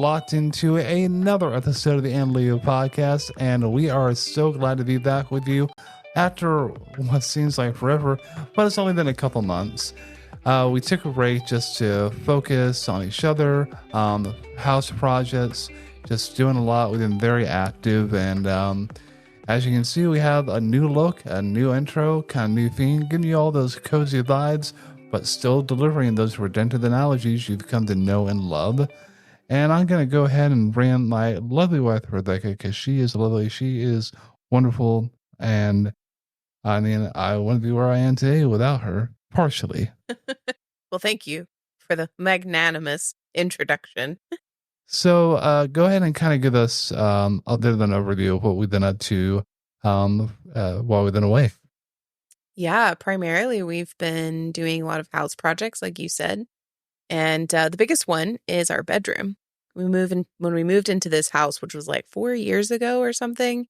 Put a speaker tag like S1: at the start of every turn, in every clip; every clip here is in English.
S1: locked into another episode of the Analeo podcast, and we are so glad to be back with you after what seems like forever, but it's only been a couple months. We took a break just to focus on each other, house projects, just doing a lot. We've been very active, and as you can see, we have a new look, a new intro, kind of new theme, giving you all those cozy vibes, but still delivering those redemptive analogies you've come to know and love. And I'm going to go ahead and bring in my lovely wife, Rebecca, because she is lovely. She is wonderful. And I mean, I wouldn't be where I am today without her, partially.
S2: Well, thank you for the magnanimous introduction.
S1: So go ahead and kind of give us a bit of an overview of what we've been up to while we've been away.
S2: Yeah, primarily we've been doing a lot of house projects, like you said. And the biggest one is our bedroom. When we moved into this house, which was like 4 years ago or something,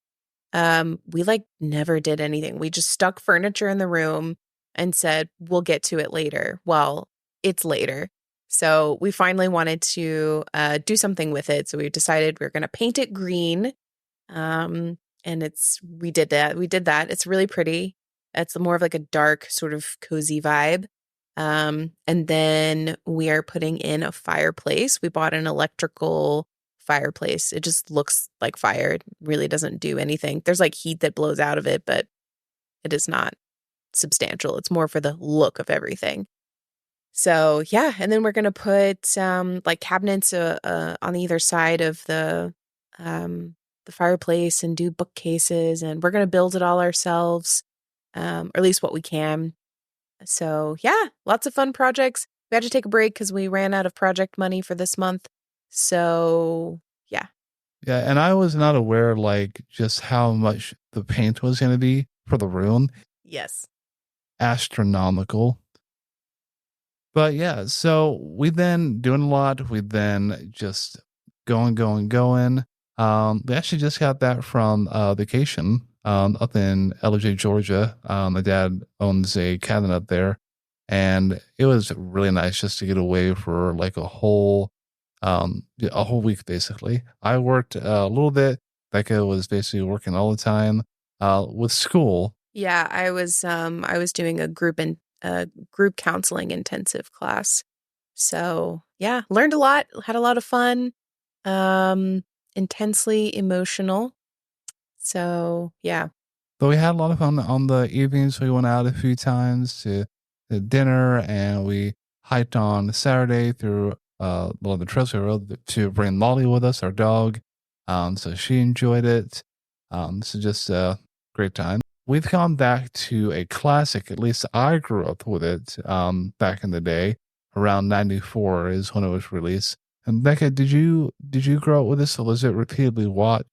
S2: we like never did anything. We just stuck furniture in the room and said, we'll get to it later. Well, it's later. So we finally wanted to do something with it. So we decided we were going to paint it green. And we did that. It's really pretty. It's more of like a dark sort of cozy vibe. And then we are putting in a fireplace. We bought an electrical fireplace. It just looks like fire. It really doesn't do anything. There's like heat that blows out of it, but it is not substantial. It's more for the look of everything. So yeah, and then we're gonna put like cabinets on either side of the fireplace and do bookcases, and we're gonna build it all ourselves, or at least what we can. So yeah, lots of fun projects. We had to take a break because we ran out of project money for this month. So yeah.
S1: Yeah, and I was not aware like just how much the paint was going to be for the room.
S2: Yes.
S1: Astronomical. But yeah, so we've been doing a lot. We've been just going. We actually just got back from vacation up in LJ, Georgia. My dad owns a cabin up there, and it was really nice just to get away for like a whole week basically. I worked a little bit. Becca was basically working all the time with school.
S2: Yeah, I was doing a group counseling intensive class. So yeah, learned a lot, had a lot of fun, intensely emotional. So yeah.
S1: But we had a lot of fun on the evenings. We went out a few times to dinner, and we hiked on Saturday through one of the trails we rode to bring Molly with us, our dog. So she enjoyed it. So just a great time. We've gone back to a classic, at least I grew up with it back in the day. Around 94 is when it was released. And Becca, did you grow up with this, or was it repeatedly watched?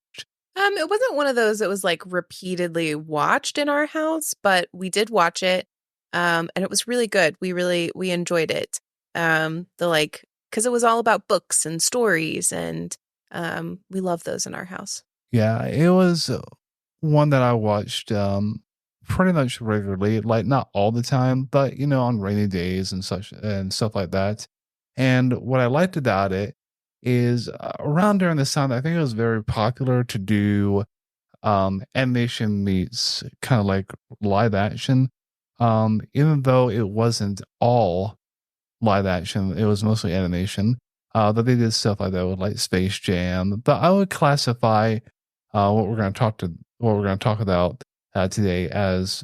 S2: It wasn't one of those that was like repeatedly watched in our house, but we did watch it. And it was really good. We enjoyed it. Because it was all about books and stories, and we love those in our house.
S1: Yeah, it was one that I watched pretty much regularly, like not all the time, but on rainy days and such and stuff like that. And what I liked about it is around during this time, I think it was very popular to do animation meets kind of like live action. Even though it wasn't all live action, it was mostly animation. But they did stuff like that with like Space Jam. But I would classify what we're going to talk about today as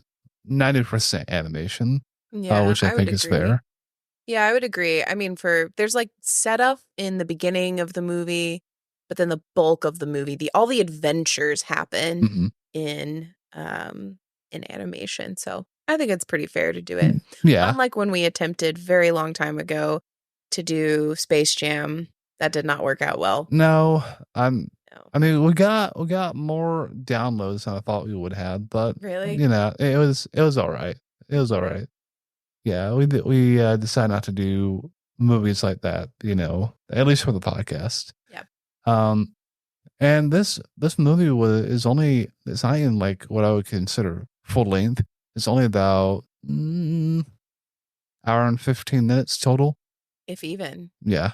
S1: 90% animation, which I think is fair.
S2: Yeah, I would agree. I mean, there's like setup in the beginning of the movie, but then the bulk of the movie, all the adventures happen in animation. So I think it's pretty fair to do it.
S1: Yeah.
S2: Unlike when we attempted very long time ago to do Space Jam, that did not work out well.
S1: No, I mean, we got more downloads than I thought we would have, but
S2: really,
S1: it was all right. It was all right. Yeah, we decided not to do movies like that, at least for the podcast.
S2: Yeah.
S1: And this movie it's not even like what I would consider full length. It's only about hour and 15 minutes total.
S2: If even.
S1: Yeah.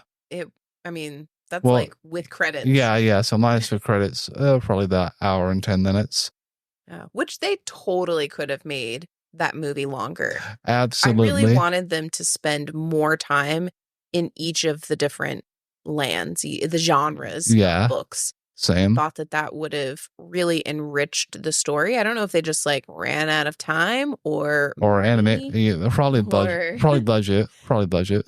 S2: I mean, That's
S1: Well,
S2: like with credits.
S1: Yeah. So minus the credits, probably that hour and 10 minutes.
S2: Which they totally could have made that movie longer.
S1: Absolutely.
S2: I really wanted them to spend more time in each of the different lands, the genres of books.
S1: Same.
S2: Thought that would have really enriched the story. I don't know if they just like ran out of time or
S1: animate. Yeah, probably budget.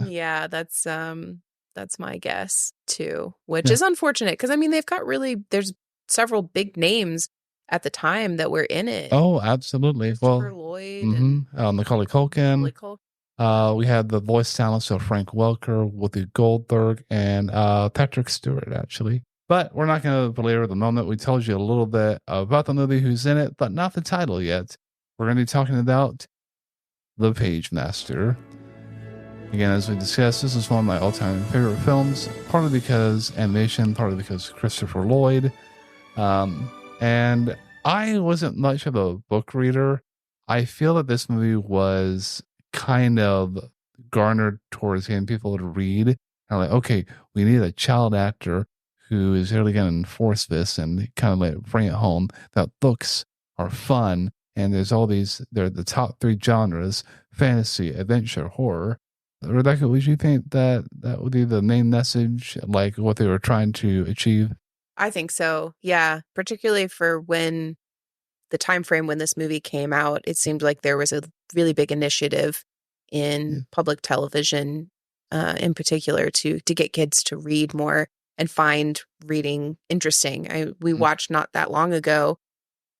S2: Yeah, that's my guess too, which is unfortunate because I mean there's several big names at the time that were in it.
S1: Oh, absolutely.
S2: Christopher Lloyd and
S1: Macaulay Culkin. We had the voice talents of Frank Welker, Whoopi Goldberg, and Patrick Stewart, actually. But we're not going to belabor the moment. We told you a little bit about the movie, who's in it, but not the title yet. We're going to be talking about The Pagemaster. Again, as we discussed, this is one of my all-time favorite films, partly because animation, partly because Christopher Lloyd. And I wasn't much of a book reader. I feel that this movie was kind of garnered towards getting people to read. I'm like, okay, we need a child actor who is really going to enforce this and kind of like bring it home that books are fun. And there's all these, they're the top 3 genres: fantasy, adventure, horror. Rebecca, would you think that would be the main message, like what they were trying to achieve?
S2: I think so. Yeah. Particularly for when the time frame when this movie came out, it seemed like there was a really big initiative in public television, in particular to get kids to read more and find reading interesting. We watched not that long ago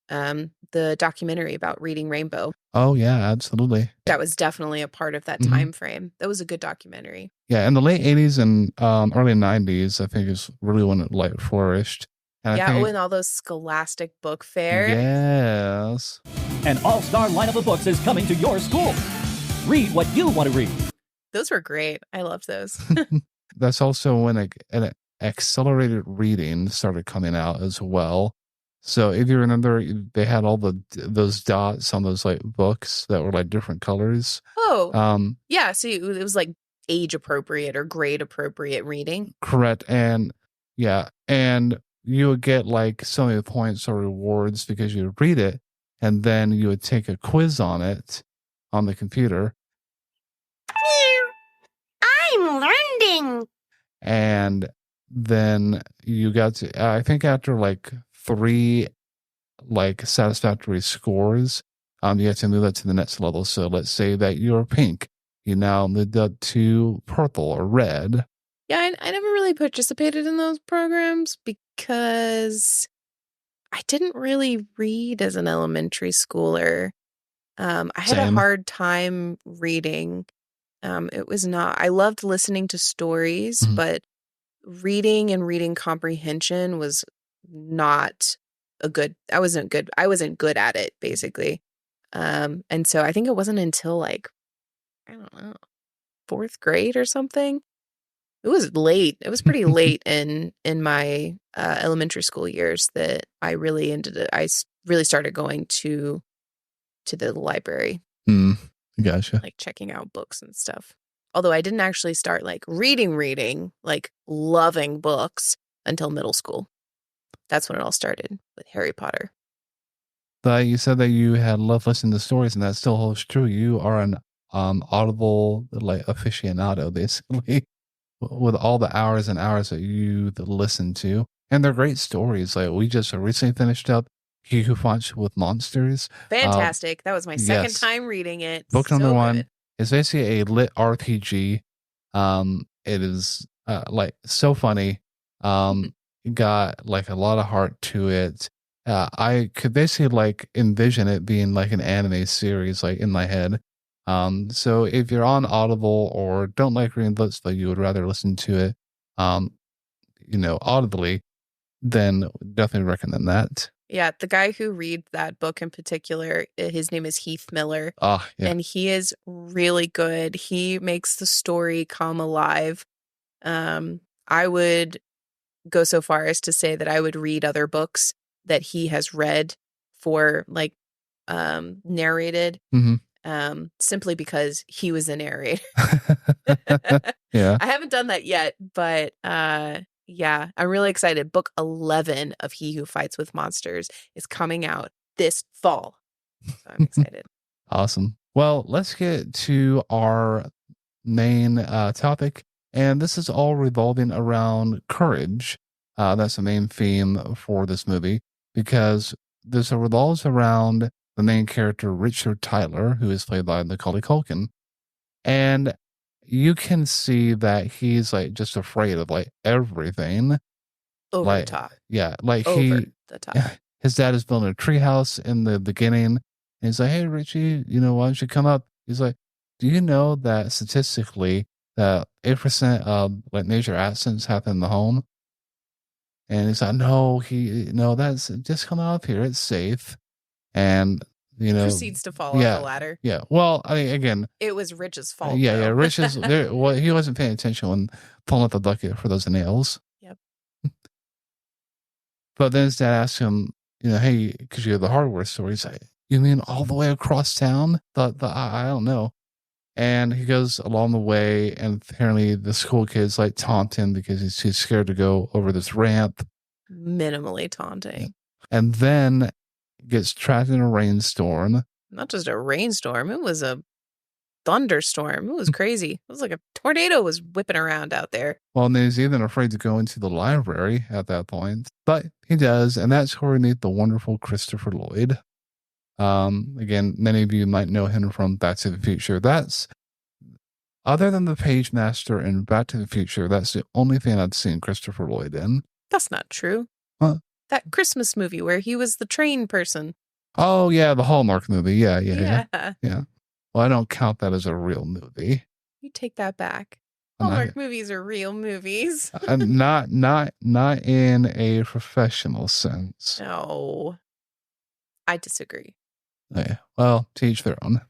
S2: the documentary about Reading Rainbow.
S1: Oh yeah, absolutely.
S2: That was definitely a part of that time frame. That was a good documentary.
S1: Yeah, in the late 80s and early 90s, I think is really when it like flourished.
S2: And and all those Scholastic book fairs.
S1: Yes.
S3: An all-star lineup of books is coming to your school. Read what you want to read.
S2: Those were great. I loved those.
S1: That's also when an accelerated reading started coming out as well. So if you remember, they had all those dots on those like books that were like different colors.
S2: Oh, yeah. So it was like age appropriate or grade appropriate reading.
S1: Correct. And you would get like so many points or rewards because you would read it, and then you would take a quiz on it on the computer.
S4: I'm learning.
S1: And then you got to, I think after like 3 like satisfactory scores, you have to move that to the next level. So let's say that you're pink, you now moved up to purple or red.
S2: Yeah, I never really participated in those programs because I didn't really read as an elementary schooler. I had a hard time reading. It was not, I loved listening to stories, but reading and reading comprehension was not I wasn't good at it, basically. And so I think it wasn't until like, I don't know, 4th grade or something. It was late. It was pretty late in my elementary school years that I really started going to the library.
S1: Gotcha.
S2: Like checking out books and stuff. Although I didn't actually start like reading, like loving books until middle school. That's when it all started with Harry Potter.
S1: But you said that you had loved listening to stories, and that still holds true. You are an Audible like aficionado, basically, with all the hours and hours that you listen to, and they're great stories. Like we just recently finished up He Who Fights with Monsters.
S2: Fantastic! That was my second time reading it.
S1: Book number 1 is basically a lit RPG. It is like so funny. Got like a lot of heart to it. I could basically like envision it being like an anime series, like in my head. So if you're on Audible or don't like reading books, but you would rather listen to it, audibly, then definitely recommend that.
S2: Yeah, the guy who read that book in particular, his name is Heath Miller. And he is really good. He makes the story come alive. I would go so far as to say that I would read other books that he has read for like narrated, simply because he was the narrator.
S1: Yeah.
S2: I haven't done that yet, but Yeah, I'm really excited. Book 11 of He Who Fights with Monsters is coming out this fall. So I'm excited.
S1: Awesome. Well, let's get to our main topic. And this is all revolving around courage. That's the main theme for this movie because this revolves around the main character, Richard Tyler, who is played by Macaulay Culkin. And you can see that he's like just afraid of like everything.
S2: Over
S1: Like,
S2: the top.
S1: yeah, like
S2: Over the top.
S1: his dad is building a treehouse in the beginning. And he's like, hey, Richie, why don't you come up? He's like, do you know that statistically that 8% of like major accidents happen in the home? And he's like, no, that's just come out here. It's safe. And,
S2: Proceeds to fall off the ladder.
S1: Yeah. Well, I mean, again,
S2: it was Rich's fault.
S1: Yeah. Rich is there. Well, he wasn't paying attention when pulling up the bucket for those nails.
S2: Yep.
S1: But then his dad asked him, hey, because you're the hardware store. He's like, you mean all the way across town? I don't know. And he goes along the way, and apparently the school kids like taunt him because he's too scared to go over this ramp.
S2: Minimally taunting.
S1: And then gets trapped in a rainstorm.
S2: Not just a rainstorm, it was a thunderstorm. It was crazy. It was like a tornado was whipping around out there.
S1: Well, and he's even afraid to go into the library at that point. But he does, and that's where we meet the wonderful Christopher Lloyd. Again, many of you might know him from Back to the Future. That's, other than the Pagemaster and Back to the Future, that's the only thing I've seen Christopher Lloyd in.
S2: That's not true.
S1: Huh?
S2: That Christmas movie where he was the train person.
S1: Oh, yeah, the Hallmark movie. Yeah. Well, I don't count that as a real movie.
S2: You take that back. Hallmark movies are real movies.
S1: Not in a professional sense.
S2: No. I disagree.
S1: Yeah, well, to each their own.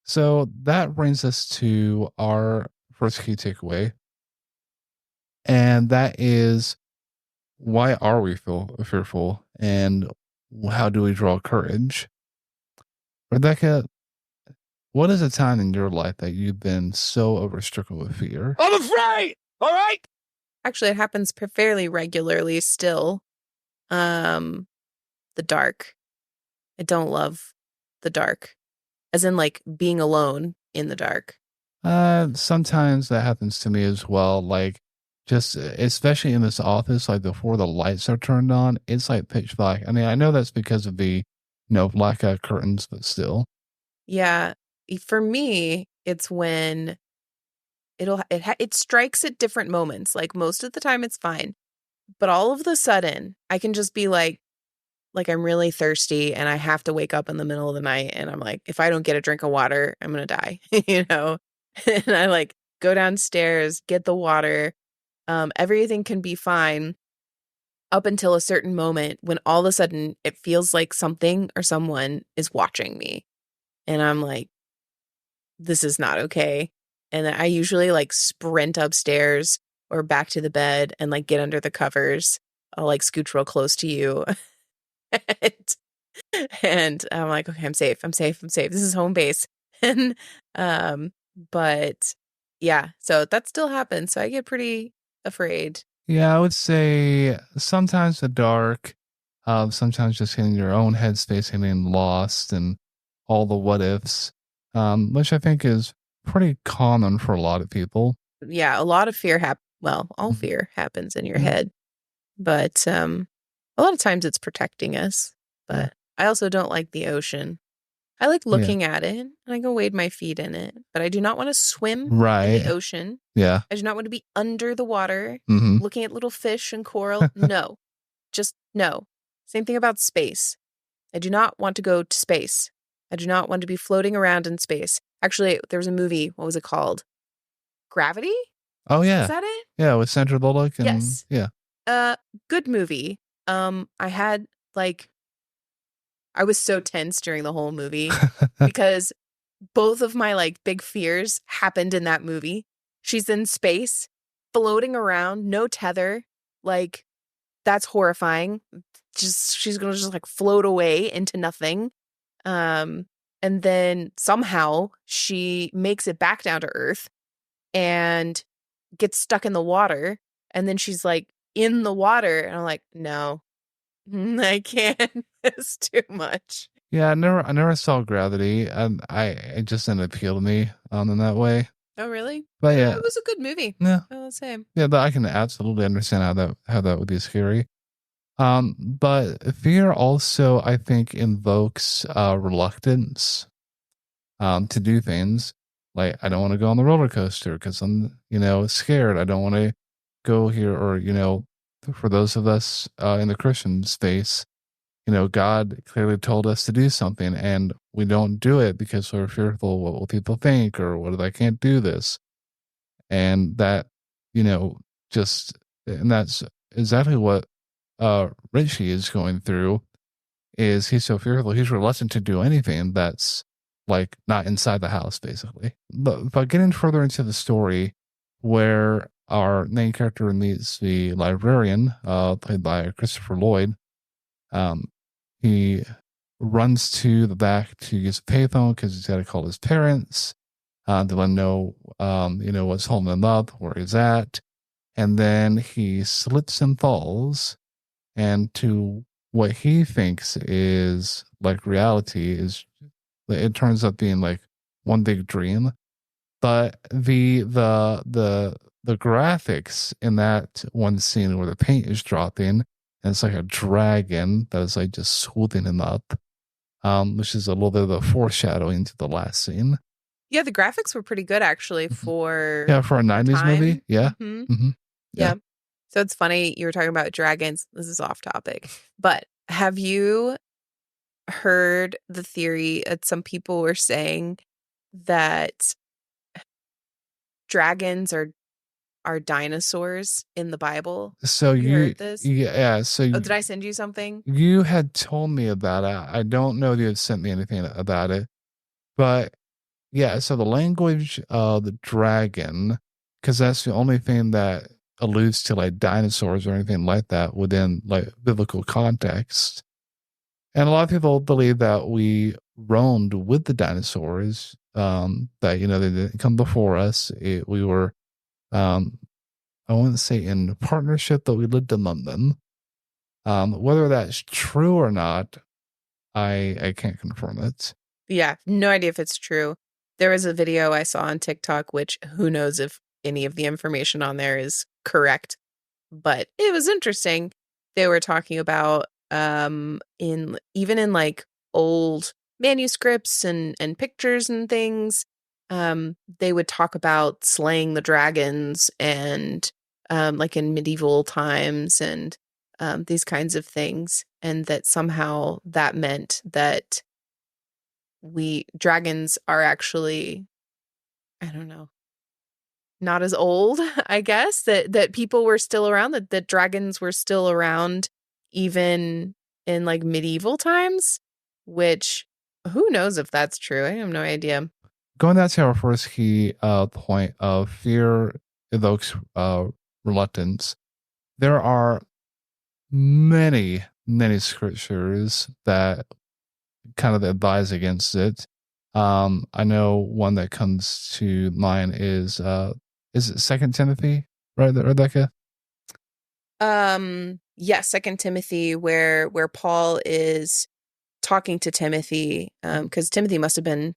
S1: So that brings us to our first key takeaway. And that is, why are we fearful? And how do we draw courage? Rebecca, what is a time in your life that you've been so overstricken with fear?
S3: I'm afraid! All right?
S2: Actually, it happens fairly regularly still. The dark. I don't love the dark. As in, like, being alone in the dark.
S1: Sometimes that happens to me as well. Like, just especially in this office, like before the lights are turned on, it's like pitch black. I mean, I know that's because of the, blackout curtains, but still.
S2: Yeah. For me, it's when it strikes at different moments. Like, most of the time it's fine. But all of the sudden, I can just be like I'm really thirsty and I have to wake up in the middle of the night. And I'm like, if I don't get a drink of water, I'm going to die, And I like go downstairs, get the water. Everything can be fine up until a certain moment when all of a sudden it feels like something or someone is watching me. And I'm like, this is not okay. And I usually like sprint upstairs or back to the bed and like get under the covers. I'll like scooch real close to you. and I'm like, okay, I'm safe. This is home base. And but yeah, so that still happens. So I get pretty afraid.
S1: Yeah, I would say sometimes the dark, sometimes just getting your own headspace, getting lost and all the what ifs, which I think is pretty common for a lot of people.
S2: Yeah, a lot of fear all fear happens in your head. But a lot of times it's protecting us. But I also don't like the ocean. I like looking at it and I can wade my feet in it. But I do not want to swim in the ocean.
S1: Yeah.
S2: I do not want to be under the water
S1: Mm-hmm.
S2: looking at little fish and coral. No. Just no. Same thing about space. I do not want to go to space. I do not want to be floating around in space. Actually, there was a movie. What was it called? Gravity?
S1: Oh, yeah.
S2: Is that it?
S1: Yeah, with Sandra Bullock. And,
S2: yes.
S1: Yeah.
S2: Good movie. I had I was so tense during the whole movie because both of my like big fears happened in that movie. She's in space, floating around, no tether. Like, that's horrifying. She's gonna just like float away into nothing. And then somehow she makes it back down to Earth and gets stuck in the water, and then she's like in the water, and I'm like, no, I can't. It's too much.
S1: Yeah, I never saw Gravity, and it just didn't appeal to me in that way.
S2: Oh, really?
S1: But yeah,
S2: It was a good movie.
S1: yeah,
S2: I'll say.
S1: yeah. I can absolutely understand how that would be scary. But fear also, I think, invokes reluctance to do things. Like, I don't want to go on the roller coaster because I'm, scared. I don't want to go here, or for those of us in the Christian space, God clearly told us to do something, and we don't do it because we're fearful. What will people think, or what if I can't do this? And that, and that's exactly what Richie is going through. Is he's so fearful, he's reluctant to do anything that's like not inside the house, basically. But getting further into the story, where our main character meets the librarian, played by Christopher Lloyd, he runs to the back to use a payphone because he's got to call his parents to let them know, what's holding him up, where he's at. And then he slips and falls, and to what he thinks is like reality it turns out being like one big dream. But the graphics in that one scene where the paint is dropping, and it's like a dragon that is like just swooping him up, which is a little bit of a foreshadowing to the last scene.
S2: Yeah, the graphics were pretty good actually for
S1: a 90s movie. Yeah.
S2: Mm-hmm.
S1: Mm-hmm.
S2: Yeah. So it's funny you were talking about dragons. This is off topic, but have you heard the theory that some people were saying that dragons are dinosaurs in the Bible?
S1: So
S2: you heard this?
S1: Yeah. So
S2: did I send you something?
S1: You had told me about it. I don't know if you had sent me anything about it, but yeah. So the language of the dragon, because that's the only thing that alludes to like dinosaurs or anything like that within like biblical context. And a lot of people believe that we roamed with the dinosaurs, that, they didn't come before us. We were, I wouldn't say in partnership, but we lived among them. Whether that's true or not, I can't confirm it.
S2: Yeah, no idea if it's true. There was a video I saw on TikTok, which who knows if any of the information on there is correct, but it was interesting. They were talking about in like old manuscripts and pictures and things, they would talk about slaying the dragons and like in medieval times and these kinds of things, and that somehow that meant that dragons are actually, I don't know, not as old, I guess, that people were still around, that dragons were still around even in like medieval times, which who knows if that's true. I have no idea.
S1: Going back to our first key point of fear evokes reluctance, there are many scriptures that kind of advise against it. I know one that comes to mind is it 2 Timothy, right, Rebecca?
S2: Yeah, 2 Timothy, where Paul is talking to Timothy, because Timothy must have been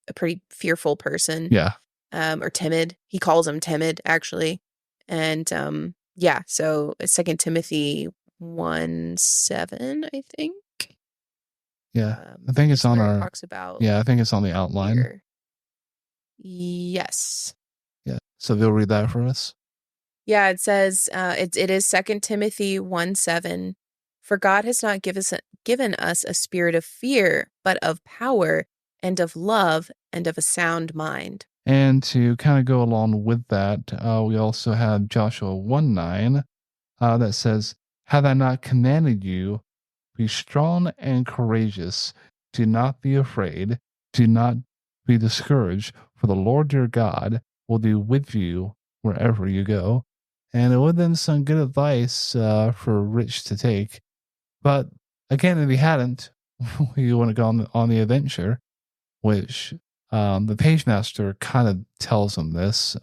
S2: a pretty fearful person.
S1: Yeah.
S2: Or timid. He calls him timid, actually. And yeah, so 2 Timothy 1:7, I think.
S1: Yeah, I think it's on our.
S2: Talks about.
S1: Yeah, I think it's on the outline.
S2: Fear. Yes.
S1: Yeah. So they'll read that for us.
S2: Yeah, it says it is 2 Timothy 1:7. For God has not given us a spirit of fear, but of power and of love and of a sound mind.
S1: And to kind of go along with that, we also have Joshua 1:9 that says, "Have I not commanded you? Be strong and courageous. Do not be afraid. Do not be discouraged, for the Lord your God will be with you wherever you go." And it would have been some good advice for Rich to take. But again, if he hadn't, he wouldn't have gone on the adventure, which the Pagemaster kind of tells him this.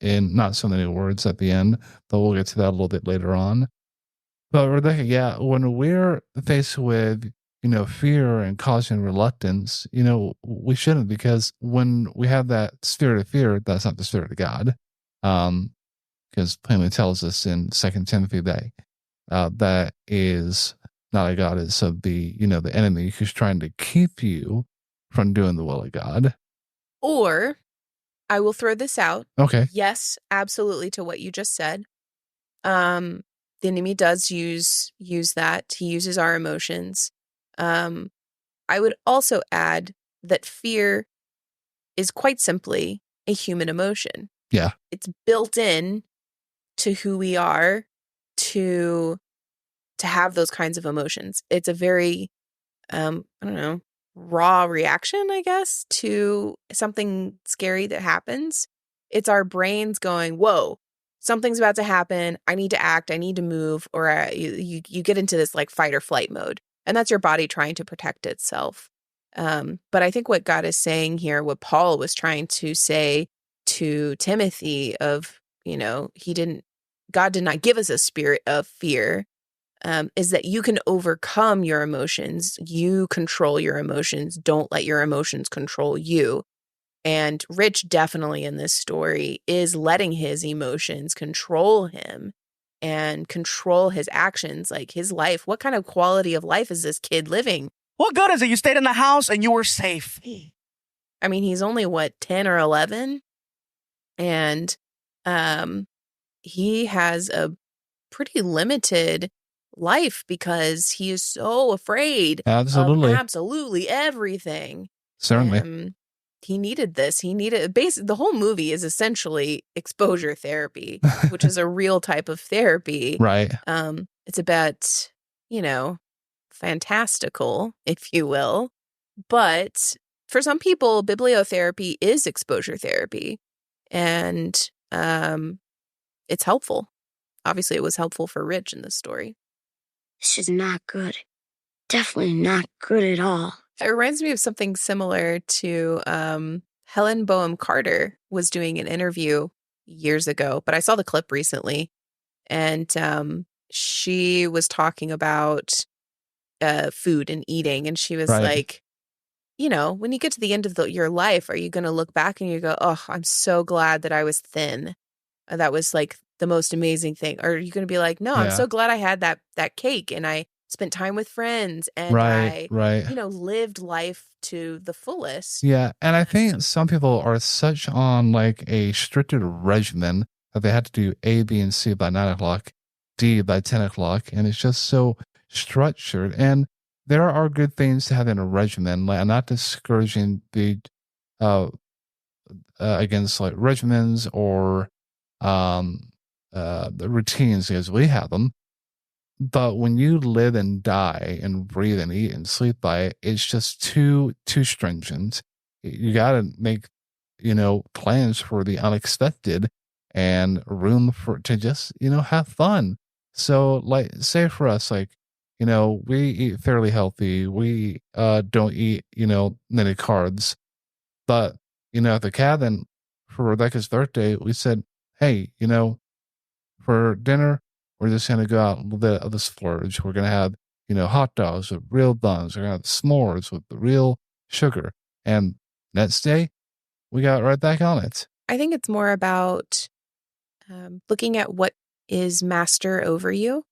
S1: in not so many words at the end, but we'll get to that a little bit later on. But Rebecca, yeah, when we're faced with, fear and causing reluctance, we shouldn't, because when we have that spirit of fear, that's not the spirit of God. Because plainly tells us in 2 Timothy that is not a God, it's of the enemy who's trying to keep you from doing the will of God.
S2: Or I will throw this out.
S1: Okay.
S2: Yes, absolutely to what you just said. The enemy does use that. He uses our emotions. I would also add that fear is quite simply a human emotion.
S1: Yeah.
S2: It's built in to who we are to have those kinds of emotions. It's a very, raw reaction, I guess, to something scary that happens. It's our brains going, whoa, something's about to happen. I need to act. I need to move. Or you get into this like fight or flight mode. And that's your body trying to protect itself. But I think what God is saying here, what Paul was trying to say to Timothy of, God did not give us a spirit of fear, is that you can overcome your emotions. You control your emotions. Don't let your emotions control you. And Rich definitely in this story is letting his emotions control him and control his actions, like his life. What kind of quality of life is this kid living?
S5: What good is it? You stayed in the house and you were safe.
S2: I mean, he's only, 10 or 11? And he has a pretty limited life because he is so afraid of absolutely everything.
S1: Certainly.
S2: He needed this. He needed the whole movie is essentially exposure therapy, which is a real type of therapy.
S1: Right.
S2: It's about, fantastical, if you will. But for some people, bibliotherapy is exposure therapy. And it's helpful. Obviously, it was helpful for Rich in this story.
S4: This is not good. Definitely not good at all.
S2: It reminds me of something similar to Helen Boehm Carter was doing an interview years ago, but I saw the clip recently. And she was talking about food and eating. And she was like, when you get to the end of your life, are you going to look back and you go, oh, I'm so glad that I was thin. That was like the most amazing thing. Or are you going to be like, no, I'm so glad I had that cake and I spent time with friends and I lived life to the fullest.
S1: Yeah. And I think some people are such on like a stricter regimen that they had to do A, B, and C by 9 o'clock, D by 10 o'clock. And it's just so structured. And there are good things to have in a regimen. Like, I'm not discouraging the against like regimens or the routines as we have them. But when you live and die and breathe and eat and sleep by it, it's just too stringent. You got to make, plans for the unexpected and room to just, have fun. So like, say for us, like, we eat fairly healthy. We don't eat, many carbs. But, at the cabin for Rebecca's birthday, we said, hey, for dinner, we're just going to go out a little bit of the splurge. We're going to have, hot dogs with real buns. We're going to have s'mores with the real sugar. And next day, we got right back on it.
S2: I think it's more about looking at what is master over you.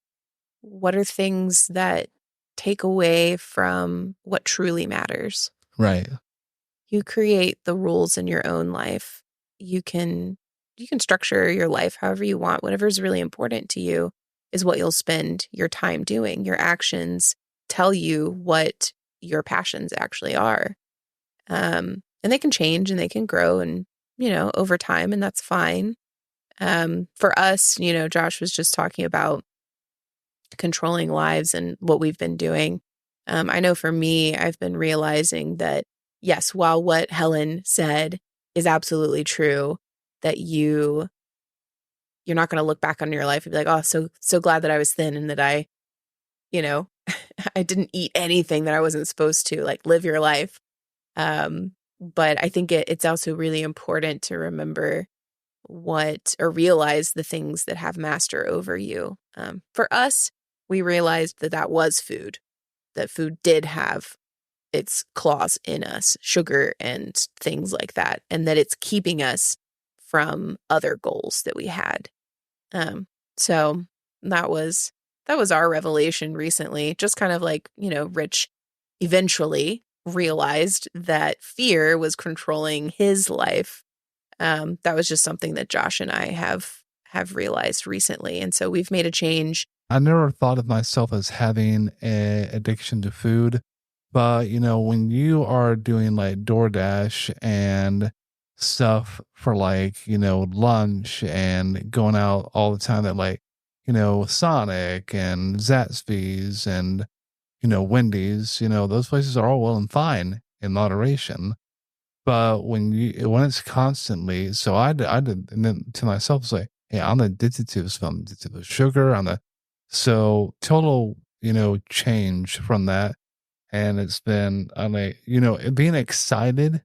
S2: What are things that take away from what truly matters?
S1: Right.
S2: You create the rules in your own life. You can structure your life however you want. Whatever is really important to you is what you'll spend your time doing. Your actions tell you what your passions actually are. And they can change and they can grow and, over time, and that's fine. For us, Josh was just talking about controlling lives and what we've been doing. I know for me, I've been realizing that, yes, while what Helen said is absolutely true, that you're not going to look back on your life and be like, oh, so glad that I was thin and that I I didn't eat anything that I wasn't supposed to, like, live your life. But I think it's also really important to remember or realize the things that have master over you. For us, we realized that was food, that food did have its claws in us, sugar and things like that, and that it's keeping us from other goals that we had. So that was our revelation recently. Just kind of like, Rich eventually realized that fear was controlling his life. That was just something that Josh and I have realized recently, and so we've made a change.
S1: I never thought of myself as having an addiction to food, but when you are doing like DoorDash and stuff for like, lunch and going out all the time at like, Sonic and Zaxby's and, Wendy's, those places are all well and fine in moderation. But when it's constantly, so I did, and then to myself, it's like, hey, I'm addicted to this, I'm addicted to sugar, so total, change from that. And it's been, being excited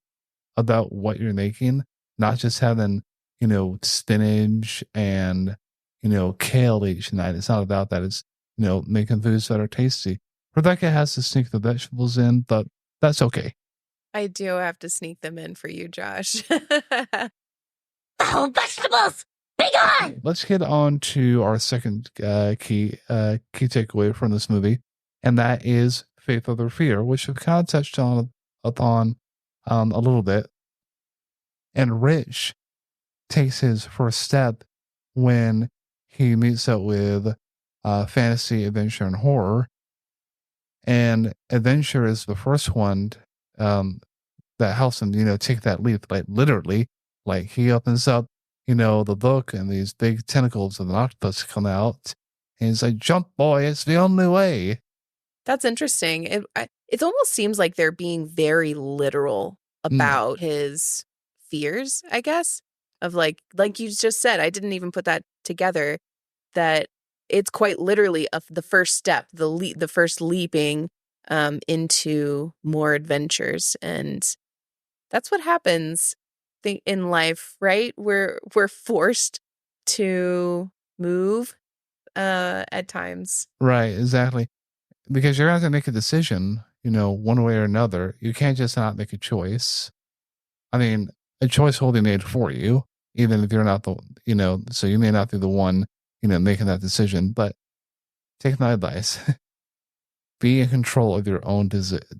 S1: about what you're making, not just having, spinach and, kale each night. It's not about that. It's, making foods that are tasty. Rebecca has to sneak the vegetables in, but that's okay.
S2: I do have to sneak them in for you, Josh.
S4: Oh, vegetables! Be gone!
S1: Let's get on to our second key takeaway from this movie, and that is faith over fear, which we've kind of touched upon a little bit. And Rich takes his first step when he meets up with fantasy, adventure, and horror. And adventure is the first one that helps him, take that leap. Like literally, like he opens up, the book, and these big tentacles of an octopus come out, and he's like, "Jump, boy! It's the only way."
S2: That's interesting. It almost seems like they're being very literal about his fears, I guess, of like you just said. I didn't even put that together. That it's quite literally the first step, the first leaping into more adventures, and that's what happens in life, right? We're forced to move at times.
S1: Right, exactly. Because you're going to have to make a decision, one way or another. You can't just not make a choice. I mean, a choice will be made for you, even if you're not so you may not be the one, making that decision. But take my advice. Be in control of your own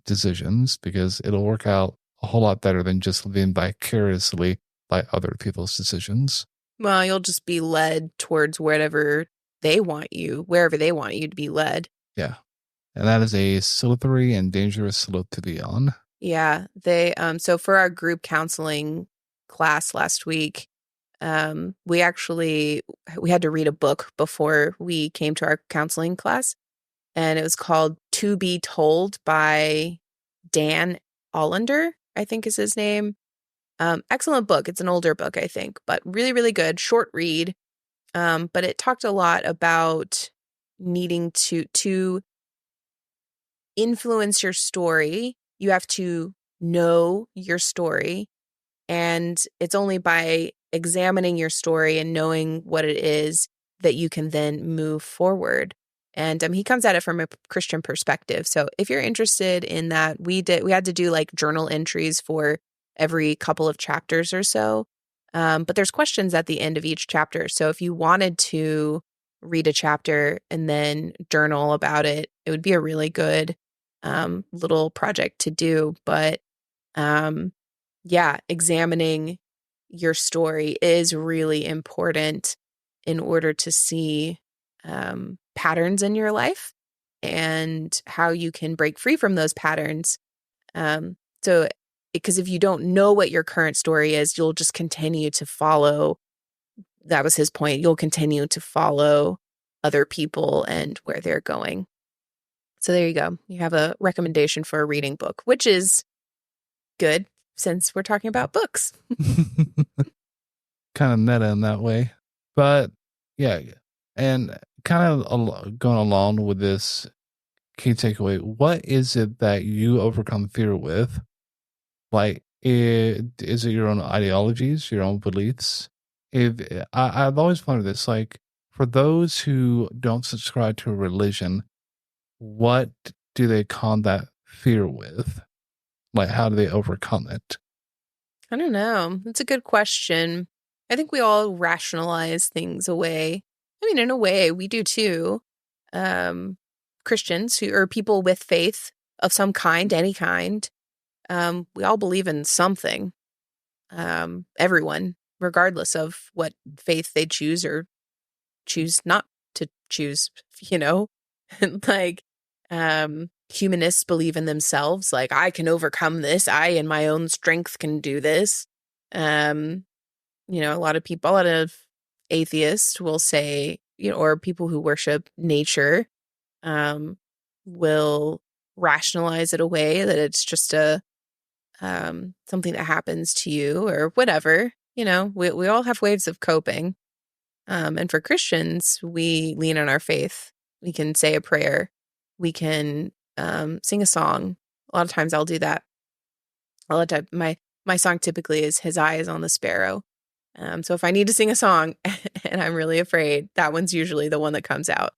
S1: decisions, because it'll work out a whole lot better than just living vicariously by other people's decisions.
S2: Well, you'll just be led towards wherever they want you to be led.
S1: Yeah. And that is a slippery and dangerous slope to be on.
S2: Yeah. They so for our group counseling class last week, we had to read a book before we came to our counseling class, and it was called To Be Told by Dan Allender, I think is his name. Excellent book. It's an older book, I think, but really, really good. Short read. But it talked a lot about needing to influence your story. You have to know your story, and it's only by examining your story and knowing what it is that you can then move forward. And he comes at it from a Christian perspective. So if you're interested in that, we had to do like journal entries for every couple of chapters or so. But there's questions at the end of each chapter. So if you wanted to read a chapter and then journal about it, it would be a really good little project to do. But examining your story is really important in order to see patterns in your life and how you can break free from those patterns. So because if you don't know what your current story is, you'll just continue to follow. That was his point. You'll continue to follow other people and where they're going. So there you go. You have a recommendation for a reading book, which is good since we're talking about books.
S1: Kind of meta in that way. But yeah, and kind of going along with this key takeaway, what is it that you overcome fear with? Like, is it your own ideologies, your own beliefs? I've always wondered this, like, for those who don't subscribe to a religion, what do they combat fear with? Like, how do they overcome it?
S2: I don't know. That's a good question. I think we all rationalize things away. I mean, in a way, we do too. Christians or people with faith of some kind, any kind, we all believe in something. Everyone, regardless of what faith they choose or choose not to choose, you know, like, humanists believe in themselves. Like, I can overcome this. I, in my own strength, can do this. A lot of atheists will say, or people who worship nature, will rationalize it away that it's just something that happens to you or whatever. We all have ways of coping. And for Christians, we lean on our faith. We can say a prayer. We can sing a song. A lot of times I'll do that. A lot of time, my song typically is His Eye is on the Sparrow. So if I need to sing a song and I'm really afraid, that one's usually the one that comes out.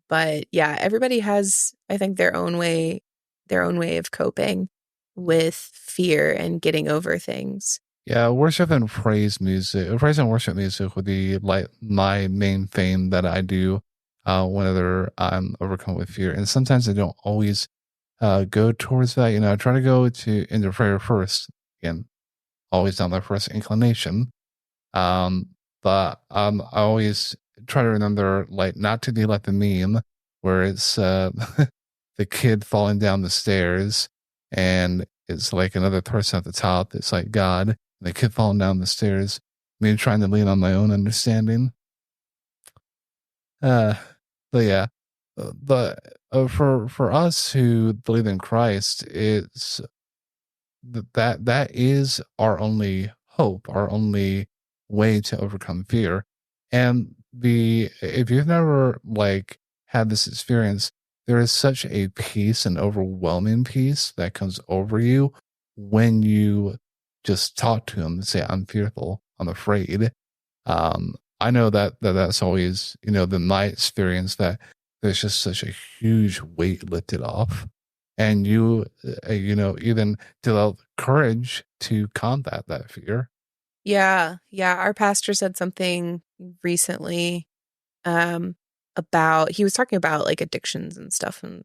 S2: But yeah, everybody has, I think, their own way of coping with fear and getting over things.
S1: Yeah, worship and praise and worship music would be like my main thing that I do whenever I'm overcome with fear. And sometimes I don't always go towards that. I try to go into prayer first. Again, always down my first inclination. But I always try to remember, like, not to be like the meme where it's the kid falling down the stairs and it's like another person at the top. It's like God, and the kid falling down the stairs. Me trying to lean on my own understanding. But yeah, for us who believe in Christ, it's that is our only hope, our only way to overcome fear. And if you've never like had this experience, there is such a peace, an overwhelming peace that comes over you when you just talk to him and say, I'm fearful, I'm afraid. I know that's always, been my experience, that there's just such a huge weight lifted off. And you even develop courage to combat that fear.
S2: Yeah. Our pastor said something recently he was talking about like addictions and stuff and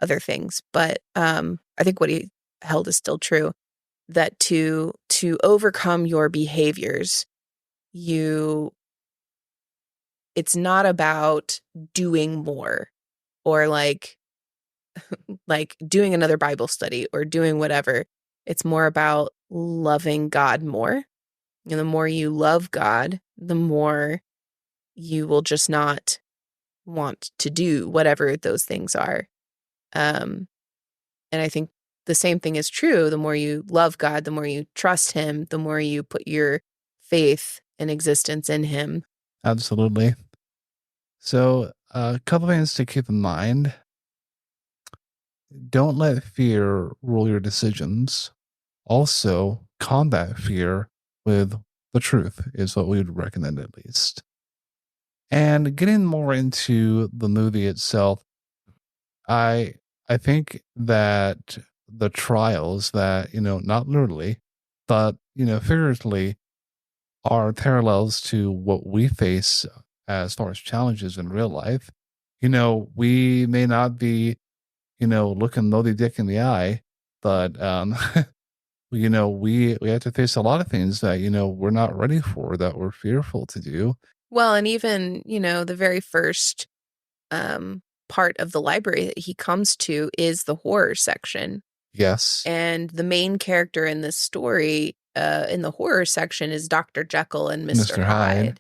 S2: other things. But I think what he held is still true, that to overcome your behaviors, it's not about doing more or like doing another Bible study or doing whatever. It's more about loving God more. And the more you love God, the more you will just not want to do whatever those things are. And I think the same thing is true. The more you love God, the more you trust him, the more you put your faith and existence in him.
S1: Absolutely. So a couple things to keep in mind. Don't let fear rule your decisions. Also, combat fear with the truth is what we would recommend, at least. And getting more into the movie itself, I think that the trials that, not literally, but, figuratively, are parallels to what we face as far as challenges in real life. We may not be, looking Moby Dick in the eye, but, we have to face a lot of things that, we're not ready for, that we're fearful to do.
S2: Well, and even, the very first part of the library that he comes to is the horror section.
S1: Yes.
S2: And the main character in this story in the horror section is Dr. Jekyll and Mr. Hyde.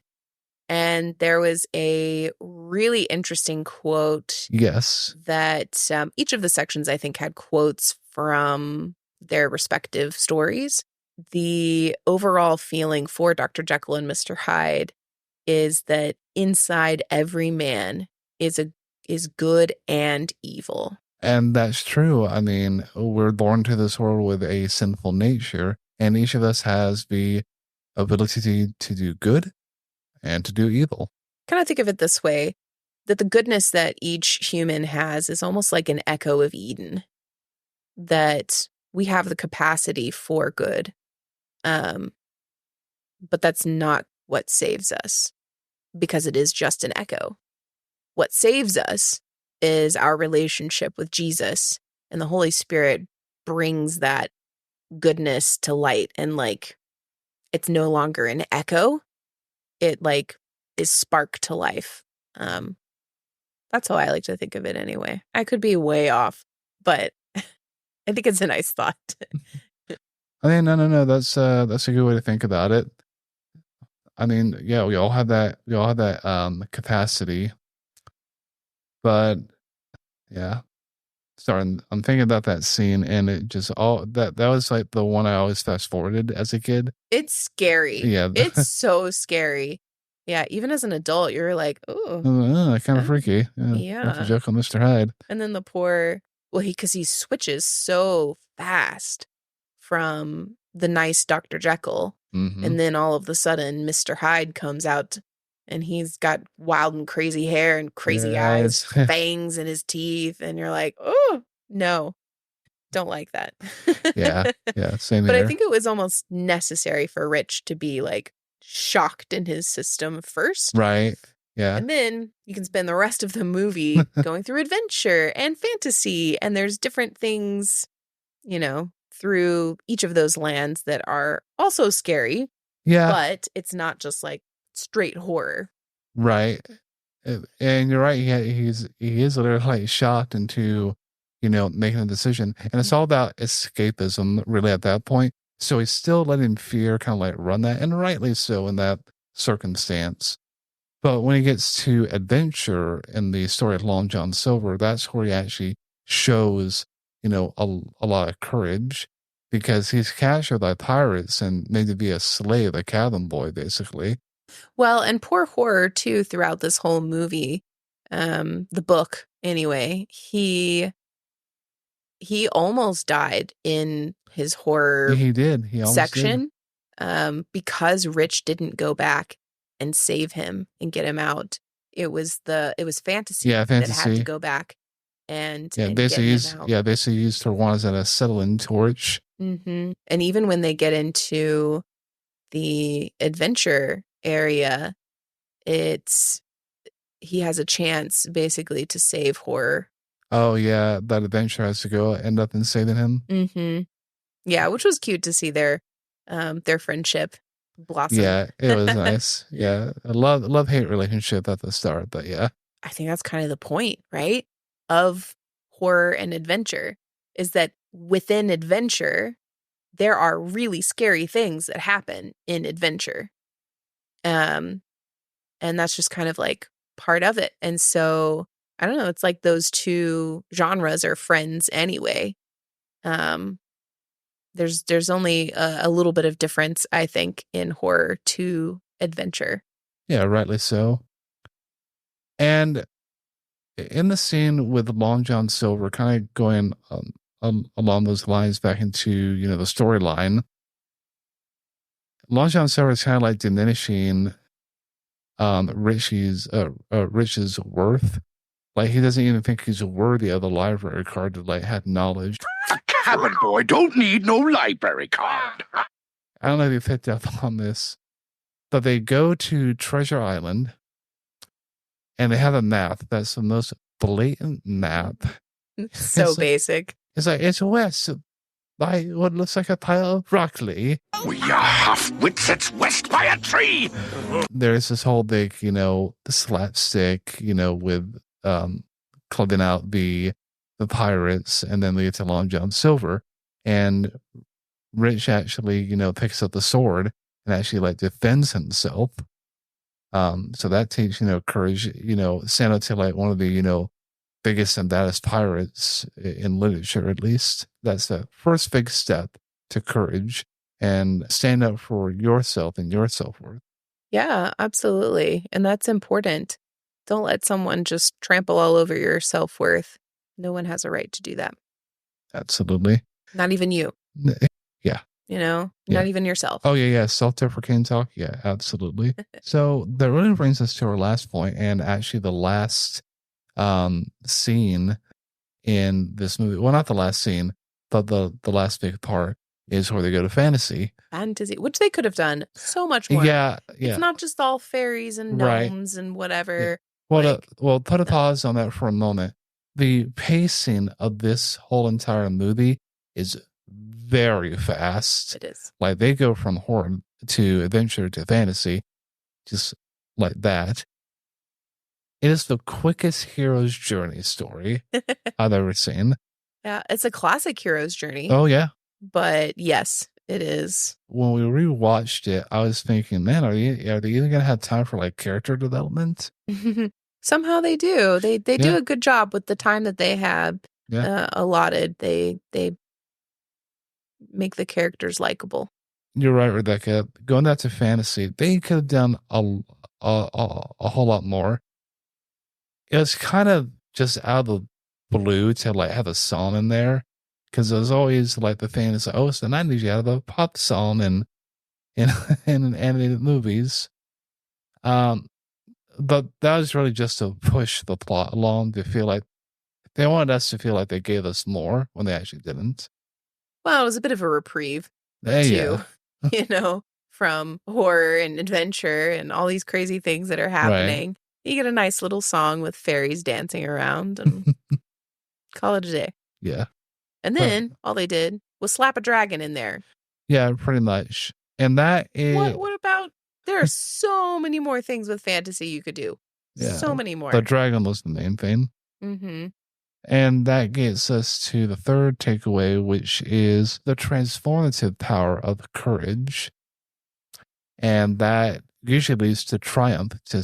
S2: And there was a really interesting quote.
S1: Yes.
S2: That each of the sections, I think, had quotes from their respective stories. The overall feeling for Dr. Jekyll and Mr. Hyde is that inside every man is good and evil.
S1: And that's true. I mean, we're born to this world with a sinful nature, and each of us has the ability to do good and to do evil.
S2: Kind of think of it this way, that the goodness that each human has is almost like an echo of Eden, that we have the capacity for good. But that's not what saves us, because it is just an echo. What saves us is our relationship with Jesus, and the Holy Spirit brings that goodness to light, and like it's no longer an echo. It like is sparked to life. That's how I like to think of it anyway. I could be way off, but I think it's a nice thought.
S1: I mean, no. That's a good way to think about it. I mean, yeah, we all have that capacity, but yeah. Sorry, I'm thinking about that scene, and it just that was like the one I always fast forwarded as a kid.
S2: It's scary.
S1: Yeah,
S2: it's so scary. Yeah, even as an adult, you're like, oh,
S1: kind of freaky.
S2: Yeah.
S1: That's a joke on Mr. Hyde.
S2: And then the poor, because he switches so fast from the nice Dr. Jekyll, and then all of a sudden, Mr. Hyde comes out, and he's got wild and crazy hair and crazy eyes, fangs in his teeth, and you're like, oh, no, don't like that.
S1: Yeah, same
S2: But
S1: here.
S2: I think it was almost necessary for Rich to be like shocked in his system first.
S1: Right, yeah.
S2: And then you can spend the rest of the movie going through adventure and fantasy, and there's different things, through each of those lands that are also scary.
S1: Yeah.
S2: But it's not just like straight horror.
S1: Right. And you're right. He is literally like shocked into, making a decision. And it's all about escapism really at that point. So he's still letting fear kind of like run that, and rightly so in that circumstance. But when he gets to adventure in the story of Long John Silver, that's where he actually shows, a lot of courage, because he's captured by pirates and made to be a slave, a cabin boy, basically.
S2: Well, and poor Horror, too, throughout this whole movie, the book, anyway, he almost died in his horror
S1: He did. He almost
S2: section, because Rich didn't go back and save him and get him out. It was fantasy, that had to go back and
S1: basically used her one as an acetylene torch.
S2: Mm-hmm. And even when they get into the adventure area, he has a chance basically to save Horror.
S1: Oh yeah, that adventure has to end up in saving him.
S2: Mm-hmm. Yeah, which was cute to see their friendship blossom.
S1: Yeah, it was nice. Yeah, a love-hate relationship at the start, but yeah.
S2: I think that's kind of the point, right? Of horror and adventure, is that within adventure, there are really scary things that happen in adventure. And that's just kind of like part of it. And so, I don't know, it's like those two genres are friends anyway. There's only a little bit of difference, I think, in horror to adventure.
S1: Yeah, rightly so. And in the scene with Long John Silver, kind of going along those lines back into, the storyline, Long John Silver is kind of like diminishing Rich's worth. Like, he doesn't even think he's worthy of the library card to like have knowledge.
S6: A cabin boy don't need no library card.
S1: I don't know if you picked up on this, but they go to Treasure Island, and they have a map that's the most blatant map.
S2: So basic.
S1: It's west by what looks like a pile of broccoli.
S6: We are half-wits, it's west by a tree.
S1: There's this whole big, the slapstick, with clubbing out the pirates, and then we get to Long John Silver, and Rich actually, picks up the sword and actually like defends himself. So that takes, courage, stand up to like one of the, biggest and baddest pirates in literature, at least. That's the first big step to courage, and stand up for yourself and your self-worth.
S2: Yeah, absolutely. And that's important. Don't let someone just trample all over your self-worth. No one has a right to do that.
S1: Absolutely.
S2: Not even you.
S1: Yeah.
S2: Not
S1: Yeah.
S2: even yourself.
S1: Oh, yeah. Self-deprecating talk. Yeah, absolutely. So that really brings us to our last point, and actually the last scene in this movie. Well, not the last scene, but the last big part is where they go to fantasy.
S2: Fantasy, which they could have done so much more.
S1: Yeah.
S2: It's not just all fairies and
S1: Right.
S2: gnomes and whatever.
S1: Well, put a pause on that for a moment. The pacing of this whole entire movie is very fast.
S2: It is.
S1: Like they go from horror to adventure to fantasy, just like that. It is the quickest hero's journey story I've ever seen.
S2: Yeah, it's a classic hero's journey.
S1: Oh, yeah.
S2: But yes, it is.
S1: When we rewatched it, I was thinking, man, are they even going to have time for like character development?
S2: Somehow they do. They do a good job with the time that they have allotted. They make the characters likable. You're
S1: right, Rebecca. Going back to fantasy, they could have done a whole lot more. It was kind of just out of the blue to like have a song in there, because there's always like the thing is, it's the 90s, you have a pop song in animated movies. But that was really just to push the plot along, to feel like they wanted us to feel like they gave us more when they actually didn't.
S2: Well, it was a bit of a reprieve
S1: too,
S2: from horror and adventure and all these crazy things that are happening. Right. You get a nice little song with fairies dancing around and call it a day.
S1: Yeah.
S2: And then all they did was slap a dragon in there.
S1: Yeah, pretty much. And that is...
S2: What about... There are so many more things with fantasy you could do. Yeah. So many more.
S1: The dragon was the main thing.
S2: Mm-hmm.
S1: And that gets us to the third takeaway, which is the transformative power of courage. And that usually leads to triumph, to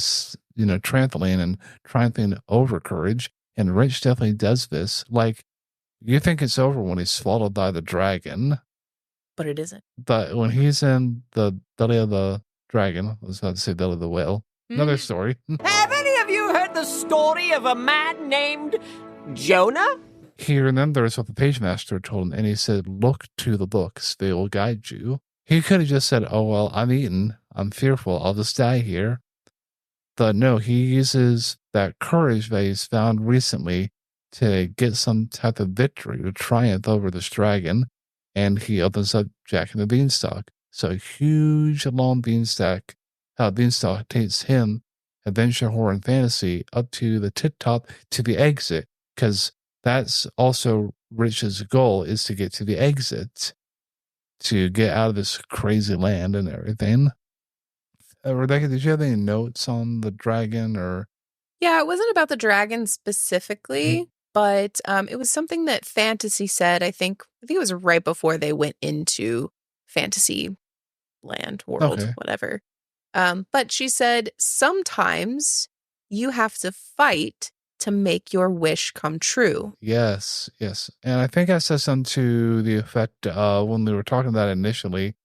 S1: trampling and triumphing over courage. And Rich definitely does this. Like, you think it's over when he's swallowed by the dragon.
S2: But it isn't.
S1: But when he's in the belly of the dragon, I was about to say belly of the whale. Another story.
S7: Have any of you heard the story of a man named Jonah?
S1: He remembers what the Pagemaster told him, and he said, look to the books, they will guide you. He could have just said, oh, well, I'm eaten, I'm fearful, I'll just die here. But no, he uses that courage that he's found recently to get some type of victory, to triumph over this dragon, and he opens up Jack and the Beanstalk. So a huge, long beanstalk takes him, adventure, horror, and fantasy, up to the tip top, to the exit, because that's also Rich's goal, is to get to the exit, to get out of this crazy land and everything. Rebecca, did you have any notes on the dragon? Or
S2: Yeah, it wasn't about the dragon specifically, but it was something that Fantasy said. I think it was right before they went into fantasy land, world, whatever. But she said, sometimes you have to fight to make your wish come true.
S1: Yes. And I think I said something to the effect when we were talking about it initially,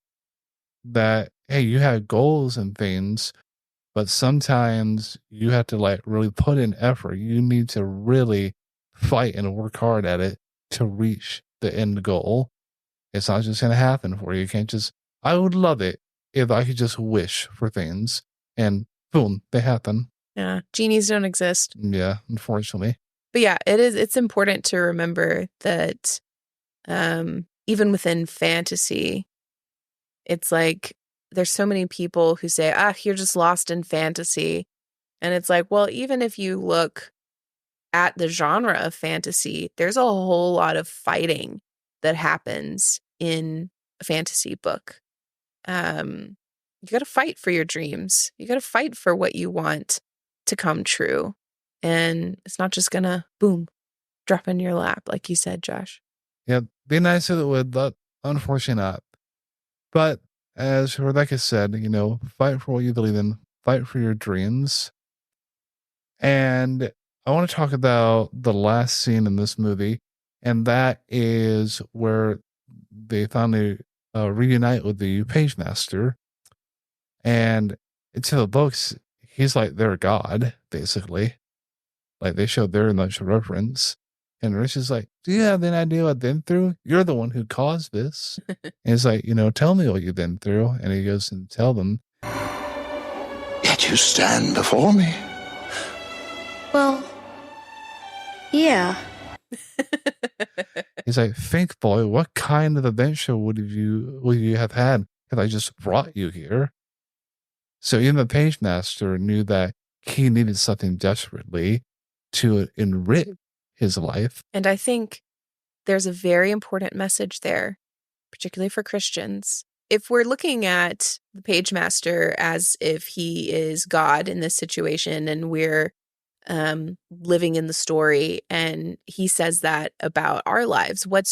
S1: that, hey, you have goals and things, but sometimes you have to like really put in effort. You need to really fight and work hard at it to reach the end goal. It's not just going to happen for you. You can't just, I would love it if I could just wish for things and boom, they happen.
S2: Yeah. Genies don't exist.
S1: Yeah, unfortunately.
S2: But yeah, it's important to remember that even within fantasy, it's like there's so many people who say, you're just lost in fantasy. And it's like, well, even if you look at the genre of fantasy, there's a whole lot of fighting that happens in a fantasy book. You got to fight for your dreams. You got to fight for what you want to come true. And it's not just gonna, boom, drop in your lap, like you said, Josh.
S1: Yeah, be nice if it would, but unfortunately not. But as Rebecca said, fight for what you believe in, fight for your dreams. And I want to talk about the last scene in this movie, and that is where they finally reunite with the Pagemaster. And to the books, he's like their god, basically. Like they show very much reference. And Rich is like, do you have any idea what I've been through? You're the one who caused this. And he's like, tell me what you've been through. And he goes and tell them.
S6: Yet you stand before me.
S4: Well, yeah.
S1: He's like, think, boy, what kind of adventure would you have had if I just brought you here? So even the Pagemaster knew that he needed something desperately to enrich his life.
S2: And I think there's a very important message there, particularly for Christians. If we're looking at the Pagemaster as if he is God in this situation and we're living in the story, and he says that about our lives, what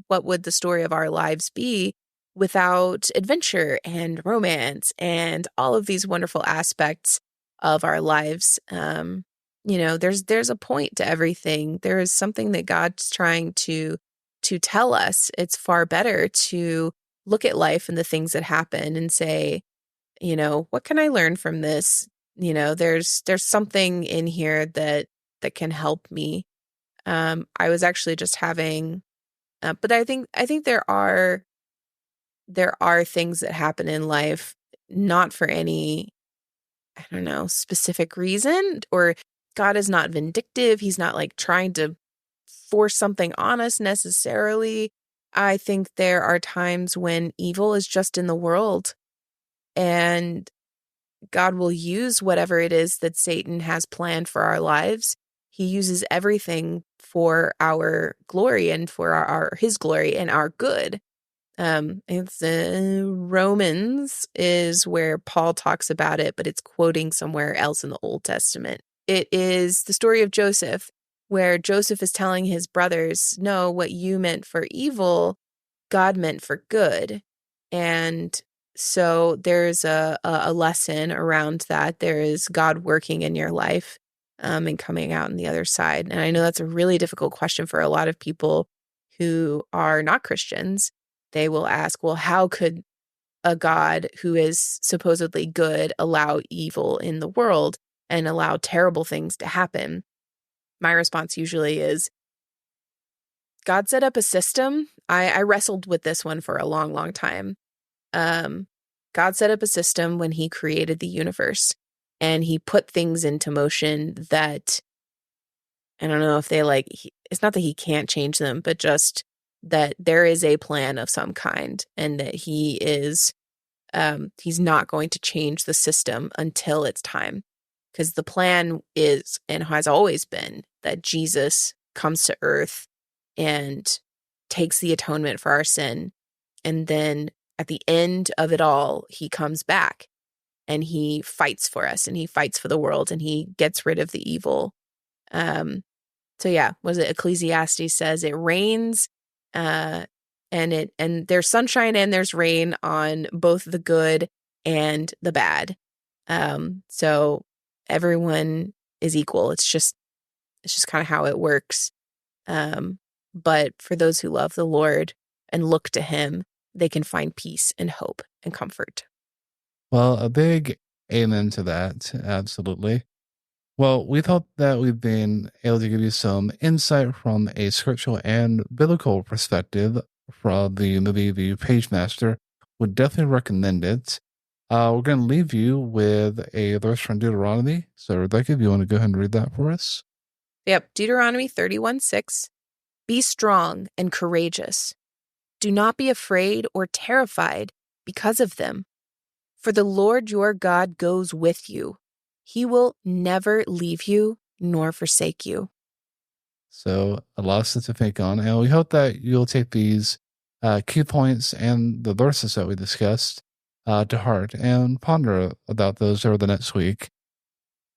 S2: would the story of our lives be without adventure and romance and all of these wonderful aspects of our lives? There's a point to everything. There is something that God's trying to tell us. It's far better to look at life and the things that happen and say, what can I learn from this? There's something in here that can help me. I was actually just having, but I think there are things that happen in life, not for any, I don't know, specific reason, or God is not vindictive. He's not like trying to force something on us necessarily. I think there are times when evil is just in the world, and God will use whatever it is that Satan has planned for our lives. He uses everything for our glory and for his glory and our good. It's Romans is where Paul talks about it, but it's quoting somewhere else in the Old Testament. It is the story of Joseph, where Joseph is telling his brothers, no, what you meant for evil, God meant for good. And so there's a lesson around that. There is God working in your life and coming out on the other side. And I know that's a really difficult question for a lot of people who are not Christians. They will ask, well, how could a God who is supposedly good allow evil in the world and allow terrible things to happen? My response usually is, God set up a system. I wrestled with this one for a long, long time. God set up a system when he created the universe, and he put things into motion that, I don't know if they it's not that he can't change them, but just that there is a plan of some kind, and that he is, he's not going to change the system until it's time. Because the plan is, and has always been, that Jesus comes to earth and takes the atonement for our sin. And then at the end of it all, he comes back and he fights for us, and he fights for the world, and he gets rid of the evil. So yeah, was it Ecclesiastes says it rains, and there's sunshine and there's rain on both the good and the bad. So everyone is equal. It's just kind of how it works. But for those who love the Lord and look to him, they can find peace and hope and comfort.
S1: Well, a big amen to that. Absolutely. Well, we thought that we've been able to give you some insight from a scriptural and biblical perspective from the movie The Pagemaster. Would definitely recommend it. We're going to leave you with a verse from Deuteronomy. So, Rebecca, if you want to go ahead and read that for us.
S2: Yep. Deuteronomy 31:6. Be strong and courageous. Do not be afraid or terrified because of them. For the Lord your God goes with you. He will never leave you nor forsake you. So a lot of stuff to think on. And we hope that you'll take these key points and the verses that we discussed to heart and ponder about those over the next week.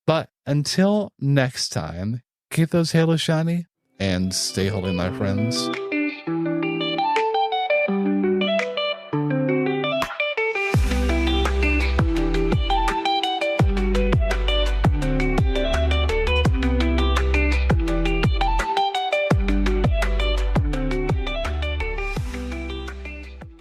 S2: But until next time, keep those halos shiny and stay holy, my friends.